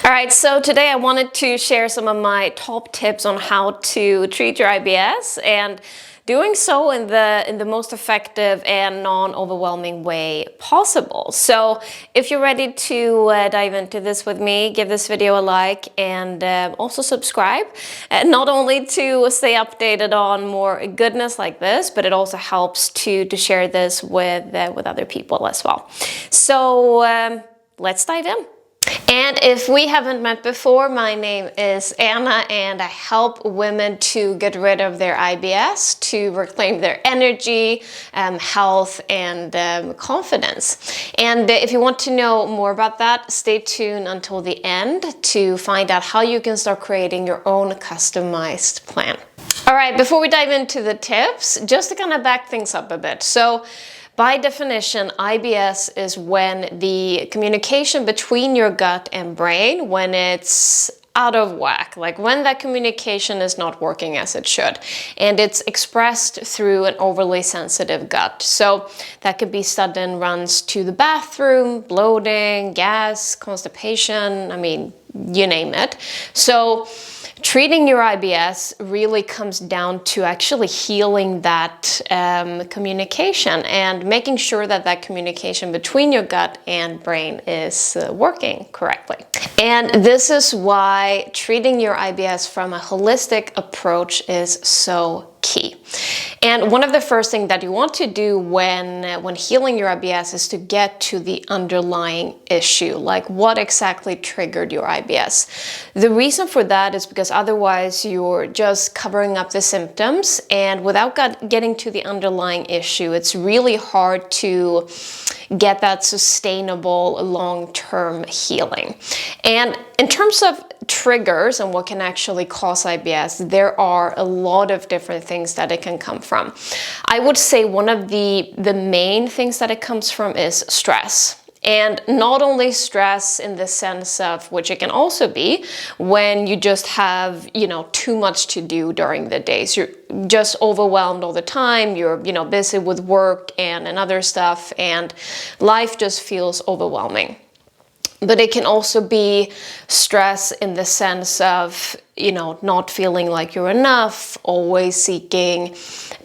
All right, so today I wanted to share some of my top tips on how to treat your IBS and doing so in the most effective and non-overwhelming way possible. So if you're ready to dive into this with me, give this video a like and also subscribe, not only to stay updated on more goodness like this, but it also helps to share this with other people as well. So let's dive in. And if we haven't met before, my name is Anna and I help women to get rid of their IBS, to reclaim their energy, health, and confidence. And if you want to know more about that, stay tuned until the end to find out how you can start creating your own customized plan. All right, before we dive into the tips, just to kind of back things up a bit. So, by definition, IBS is when the communication between your gut and brain, when it's out of whack, like when that communication is not working as it should, and it's expressed through an overly sensitive gut. So that could be sudden runs to the bathroom, bloating, gas, constipation, I mean, you name it. So treating your IBS really comes down to actually healing that communication and making sure that that communication between your gut and brain is working correctly. And this is why treating your IBS from a holistic approach is so key. And one of the first things that you want to do when healing your IBS is to get to the underlying issue, like what exactly triggered your IBS. The reason for that is because otherwise you're just covering up the symptoms, and without getting to the underlying issue, it's really hard to get that sustainable long-term healing. And in terms of triggers and what can actually cause IBS, there are a lot of different things that it can come from. I would say one of the main things that it comes from is stress. And not only stress in the sense of, which it can also be, when you just have, too much to do during the days. You're just overwhelmed all the time. You're, busy with work and other stuff, and life just feels overwhelming. But it can also be stress in the sense of, not feeling like you're enough, always seeking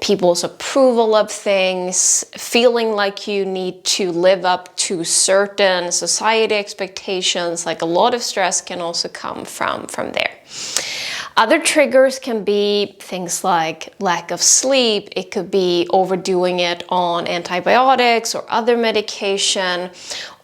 people's approval of things, feeling like you need to live up to certain society expectations. Like a lot of stress can also come from there. Other triggers can be things like lack of sleep. It could be overdoing it on antibiotics or other medication,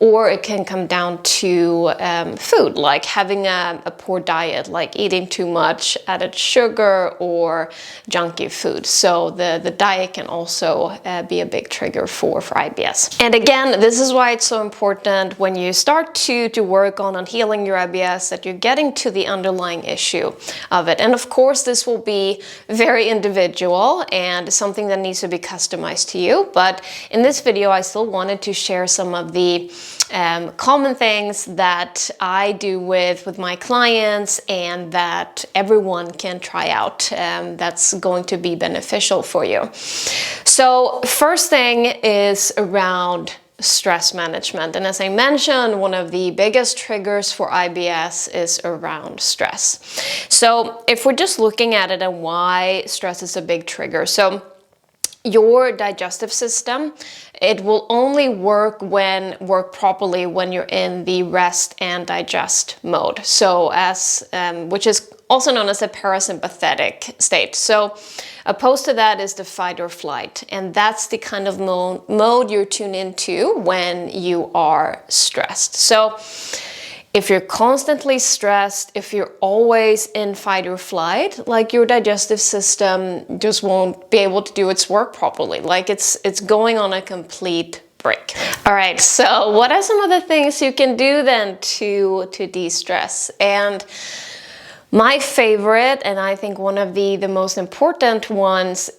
or it can come down to food, like having a poor diet, like eating too much added sugar or junky food. So the diet can also be a big trigger for IBS. And again, this is why it's so important when you start to work on healing your IBS that you're getting to the underlying issue of it. And of course, this will be very individual and something that needs to be customized to you. But in this video, I still wanted to share some of the common things that I do with my clients and that everyone can try out. That's going to be beneficial for you. So first thing is around stress management. And as I mentioned, one of the biggest triggers for IBS is around stress. So if we're just looking at it and why stress is a big trigger. So your digestive system, it will only work properly when you're in the rest and digest mode. So which is also known as a parasympathetic state. So opposed to that is the fight or flight. And that's the kind of mode you're tuned into when you are stressed. So if you're constantly stressed, if you're always in fight or flight, like your digestive system just won't be able to do its work properly. Like it's going on a complete break. All right, so what are some of the things you can do then to de-stress? And my favorite, and I think one of the most important ones,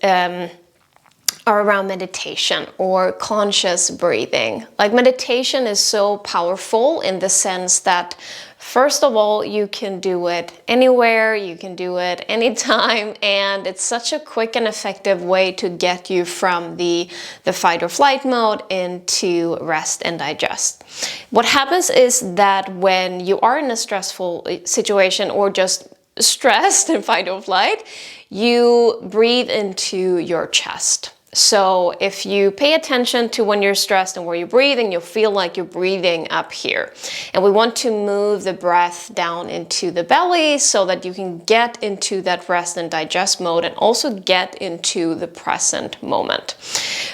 are around meditation or conscious breathing. Like meditation is so powerful in the sense that First of all, you can do it anywhere, you can do it anytime, and it's such a quick and effective way to get you from the fight or flight mode into rest and digest. What happens is that when you are in a stressful situation or just stressed in fight or flight, you breathe into your chest. So if you pay attention to when you're stressed and where you're breathing, you'll feel like you're breathing up here. And we want to move the breath down into the belly so that you can get into that rest and digest mode and also get into the present moment.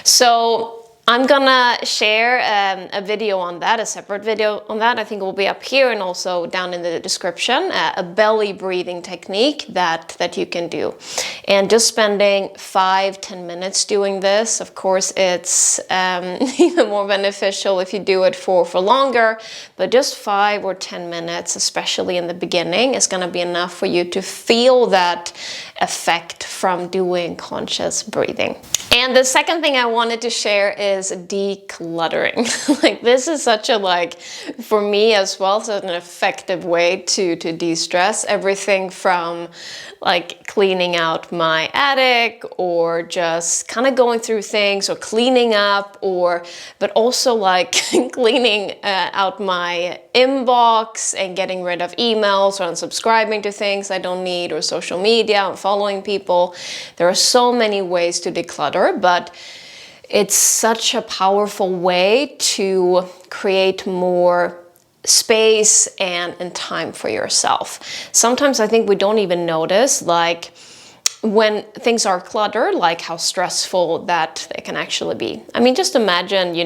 So I'm gonna share a video on that, a separate video on that. I think it will be up here and also down in the description, a belly breathing technique that you can do. And just spending 5-10 minutes doing this, of course, it's even more beneficial if you do it for longer, but just 5 or 10 minutes, especially in the beginning, is gonna be enough for you to feel that effect from doing conscious breathing. And the second thing I wanted to share is decluttering. Like, this is such a, for me as well, so an effective way to de-stress. Everything from cleaning out my attic, or just kind of going through things, or cleaning up, but also cleaning out my inbox and getting rid of emails, or unsubscribing to things I don't need, or social media and following people. There are so many ways to declutter, but it's such a powerful way to create more space and time for yourself. Sometimes I think we don't even notice, when things are cluttered, how stressful that they can actually be. I mean, just imagine,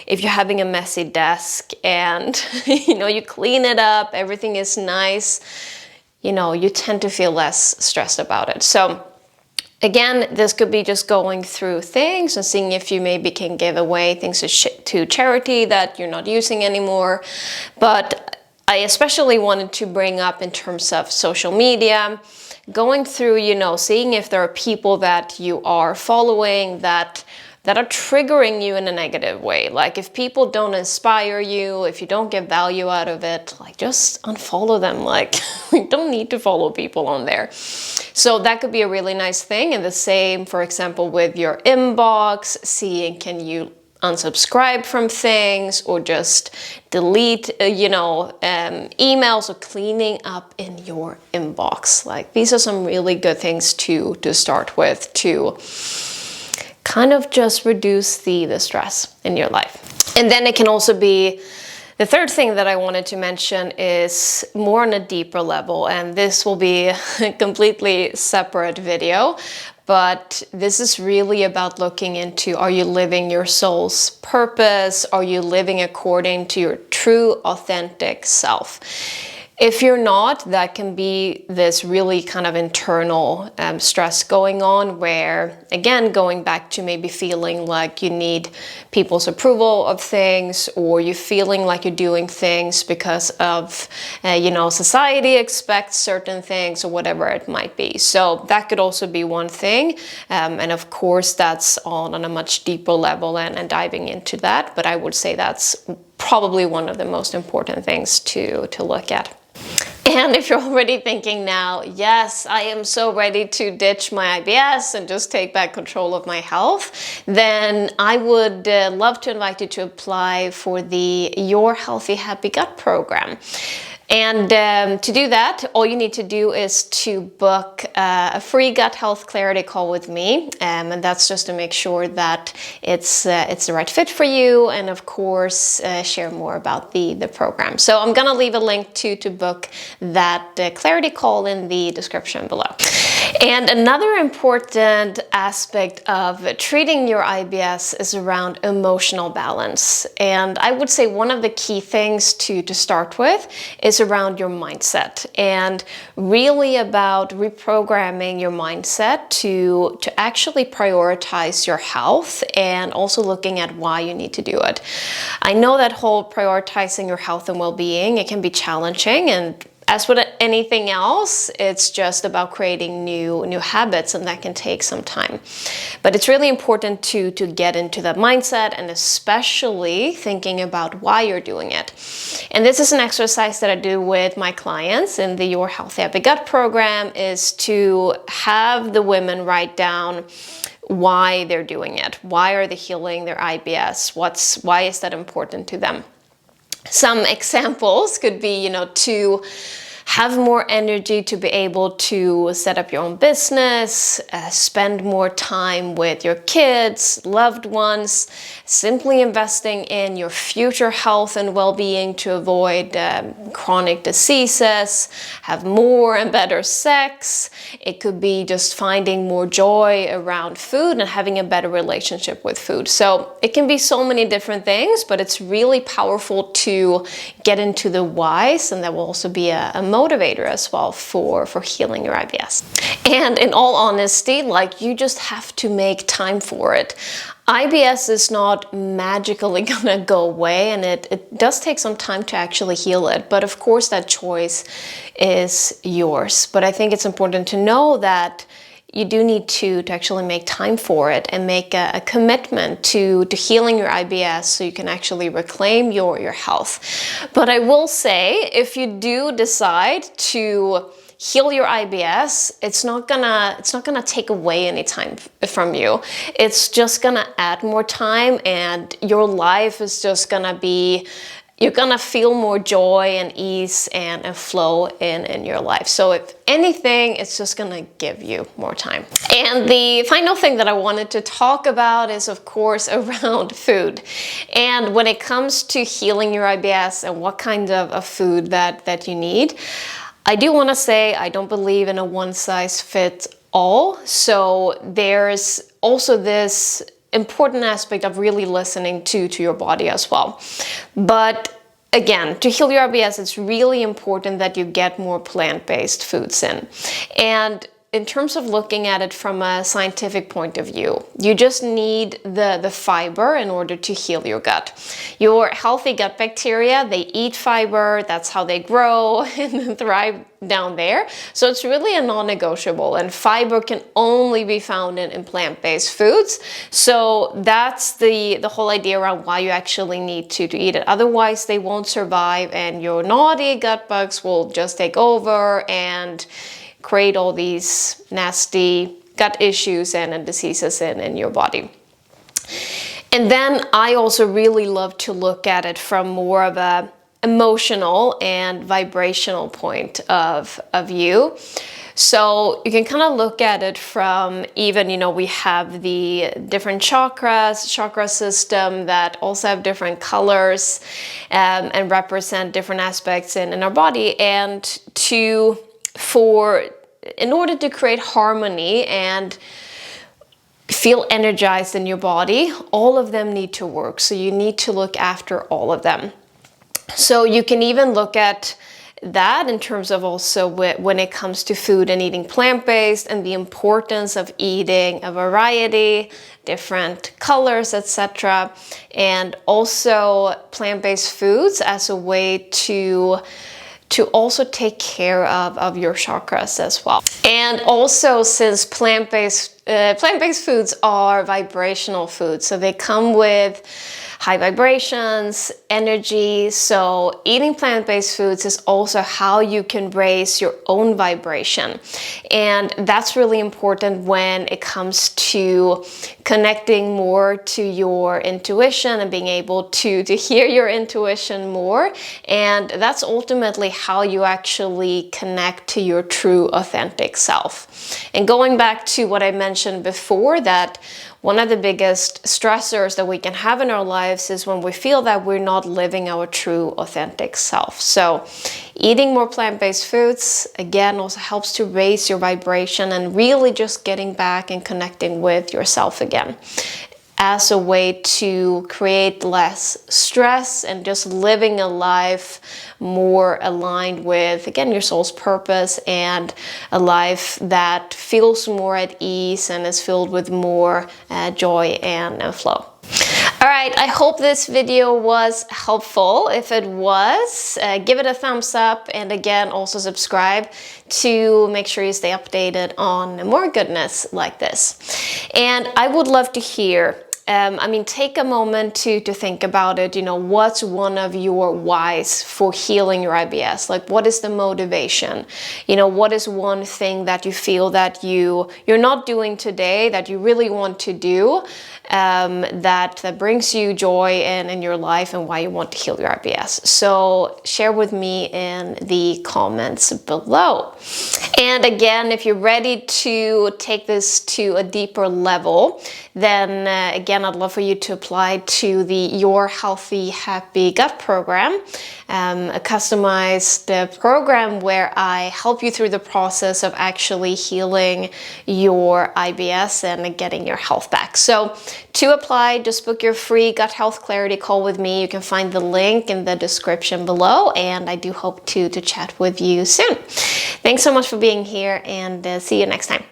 if you're having a messy desk and, you clean it up, everything is nice, you tend to feel less stressed about it. So again, this could be just going through things and seeing if you maybe can give away things to charity that you're not using anymore. But I especially wanted to bring up in terms of social media, going through, seeing if there are people that you are following that are triggering you in a negative way. If people don't inspire you, if you don't get value out of it, just unfollow them. You don't need to follow people on there. So that could be a really nice thing. And the same, for example, with your inbox, seeing can you unsubscribe from things or just delete, emails, or cleaning up in your inbox. These are some really good things to start with to kind of just reduce the stress in your life. And then it can also be, the third thing that I wanted to mention is more on a deeper level, and this will be a completely separate video, but this is really about looking into, are you living your soul's purpose? Are you living according to your true, authentic self? If you're not, that can be this really kind of internal stress going on where, again, going back to maybe feeling like you need people's approval of things, or you feeling like you're doing things because of, society expects certain things, or whatever it might be. So that could also be one thing. And of course, that's on a much deeper level and diving into that. But I would say that's probably one of the most important things to look at. And if you're already thinking now, yes, I am so ready to ditch my IBS and just take back control of my health, then I would love to invite you to apply for the Your Healthy Happy Gut program. And to do that, all you need to do is to book a free gut health clarity call with me, and that's just to make sure that it's the right fit for you, and of course share more about the program. So I'm gonna leave a link to book that clarity call in the description below. And another important aspect of treating your IBS is around emotional balance. And I would say one of the key things to start with is around your mindset, and really about reprogramming your mindset to actually prioritize your health, and also looking at why you need to do it. I know that whole prioritizing your health and well-being, it can be challenging, and As with anything else, it's just about creating new habits, and that can take some time. But it's really important to get into that mindset, and especially thinking about why you're doing it. And this is an exercise that I do with my clients in the Your Healthy Happy Gut program, is to have the women write down why they're doing it. Why are they healing their IBS? Why is that important to them? Some examples could be, to have more energy to be able to set up your own business, spend more time with your kids, loved ones, simply investing in your future health and well-being to avoid chronic diseases, have more and better sex. It could be just finding more joy around food and having a better relationship with food. So it can be so many different things, but it's really powerful to get into the whys, and that will also be a motivator as well for healing your IBS. And in all honesty, you just have to make time for it. IBS is not magically gonna go away, and it does take some time to actually heal it. But of course, that choice is yours. But I think it's important to know that you do need to actually make time for it and make a commitment to healing your IBS so you can actually reclaim your health. But I will say, if you do decide to heal your IBS, it's not gonna take away any time from you. It's just gonna add more time, and your life is just gonna be, you're gonna feel more joy and ease and flow in your life. So if anything, it's just gonna give you more time. And the final thing that I wanted to talk about is, of course, around food. And when it comes to healing your IBS and what kind of food that you need, I do wanna say I don't believe in a one-size-fits-all. So there's also this important aspect of really listening to your body as well. But again, to heal your IBS, it's really important that you get more plant-based foods in. And in terms of looking at it from a scientific point of view, you just need the fiber in order to heal your gut. Your healthy gut bacteria, they eat fiber, that's how they grow and thrive down there. So it's really a non-negotiable, and fiber can only be found in plant-based foods. So that's the whole idea around why you actually need to eat it. Otherwise, they won't survive, and your naughty gut bugs will just take over and create all these nasty gut issues and diseases in your body. And then I also really love to look at it from more of a emotional and vibrational point of view. So you can kind of look at it from even, we have the different chakra system that also have different colors and represent different aspects in our body. And in order to create harmony and feel energized in your body, all of them need to work. So you need to look after all of them. So you can even look at that in terms of also when it comes to food and eating plant-based, and the importance of eating a variety, different colors, etc. And also plant-based foods as a way to also take care of your chakras as well. And also, since plant-based foods are vibrational foods, so they come with high vibrations, energy. So eating plant-based foods is also how you can raise your own vibration. And that's really important when it comes to connecting more to your intuition and being able to hear your intuition more. And that's ultimately how you actually connect to your true authentic self. And going back to what I mentioned before, that one of the biggest stressors that we can have in our lives is when we feel that we're not living our true authentic self. So eating more plant-based foods, again, also helps to raise your vibration and really just getting back and connecting with yourself again, as a way to create less stress and just living a life more aligned with, again, your soul's purpose, and a life that feels more at ease and is filled with more joy and flow. All right, I hope this video was helpful. If it was, give it a thumbs up, and again, also subscribe to make sure you stay updated on more goodness like this. And I would love to hear, take a moment to think about it. What's one of your whys for healing your IBS? Like, what is the motivation? What is one thing that you feel that you're not doing today that you really want to do, that brings you joy in your life, and why you want to heal your IBS? So share with me in the comments below. And again, if you're ready to take this to a deeper level, then again, I'd love for you to apply to the Your Healthy Happy Gut program, a customized program where I help you through the process of actually healing your IBS and getting your health back. So to apply, just book your free gut health clarity call with me. You can find the link in the description below, and I do hope to chat with you soon. Thanks so much for being here, and see you next time.